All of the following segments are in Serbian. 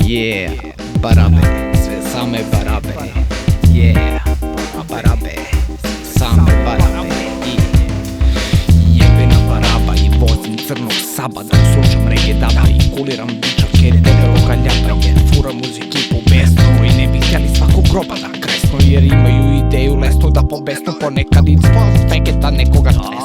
Yeah, barabe, sve same barabe. Yeah, barabe, same barabe. I jebena baraba i vozim crnog saba, dok slušam reggae daba i kuliram bičake debelo kaljapa, jer fura muziki po besnu i ne bi htjeli svakog groba da kresnu, jer imaju ideju lesnu da pobesnu, ponekad ispod feketa nekoga tresnu.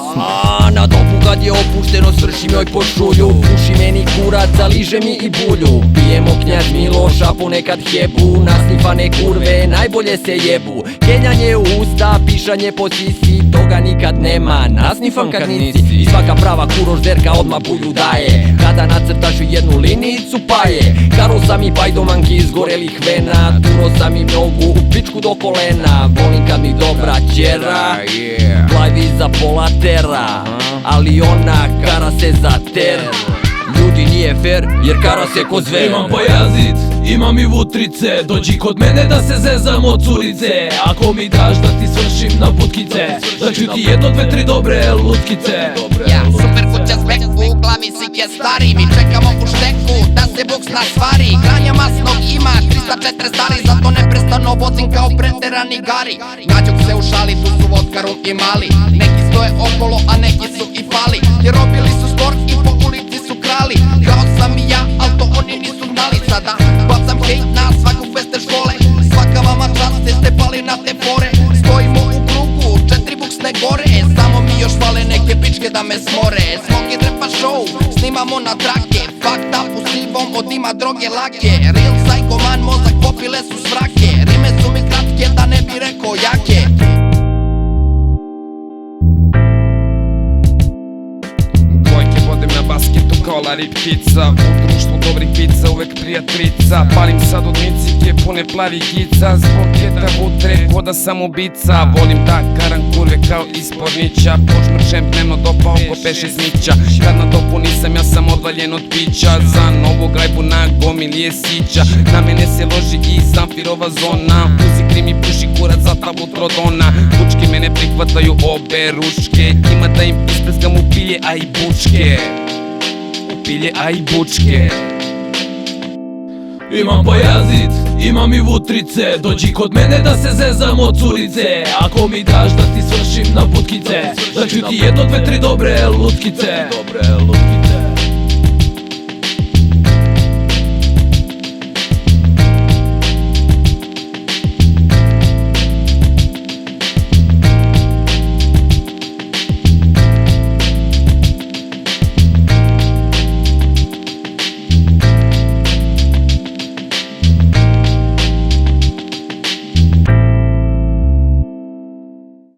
Na dobu kad je opušteno svršim joj po šulju, puši meni kurac, zaliže mi i bulju. Pijemo Knjaz Miloša, ponekad Hebu, nasnifane kurve najbolje se jebu. Kenjanje u usta, pišanje po sisi, toga nikad nema, nasnifam kad nisi. I svaka prava kurožderka odmah bulju daje, kada nacrtaš jednu linicu paje. Karo sam i pajdomanki iz gorelih vena, turo sam i nogu u pičku do kolena. Volim kad mi dobra ćera, plajvi za pola tera, ali ona kara se za ter. Ljudi nije fair jer kara se ko zver. Imam pojazit, imam i vutrice, dođi kod mene da se zezam od curice. Ako mi daš da ti svršim na putkice, da ću ti jedno, dve, tri dobre lutkice. Ja, super kuća s beku, glavi sike stari, mi čekamo u šteku da se buks nasvari. Granja masnog ima 304 stari, zato neprestano vozim kao preterani gari. Gađok se u šali, tu su vodkarum i mali, neki stoje okolo, a neki su i pali, jer robili su sport i po ulici su krali. Kao sam i ja, al to oni nisu znali. Sada bacam hejt na svakog feste škole, svaka vama čast jer ste pali na te fore. Stojimo u krugu, 4 buksne gore, samo mi još fale neke pičke da me smore. Smoky Drepa show, snimamo na trake, fucked up u sivom od dima droge lake. Real psycho man, mozak popile su svrake, rime su mi kratke da ne bi rekao jake. Basketu kao Larry Pizza, u društvu dobrih pizza uvek prijateljica. Palim sad od micike pune plavi gica, zbog keta vutre koda sam ubica. Volim da karam kurve kao ispornića, požmrčem dnevno dopa oko peše smića. Kad na dopu nisam, ja sam odvaljen od pića, za novu gajbu na gomili je sića. Na mene se loži i Zamfirova zona, uzi krim i puši kurac za tablu Trodona. Bučke mene prihvataju obe ručke, ima da im ispreskam u pilje, a i bučke. Pilje, a i bučke. Imam pojazit, imam i vutrice, dođi kod mene da se zezam od curice. Ako mi daš da ti svršim na putkice, da ću ti jedno, dve, tri dobre lutkice.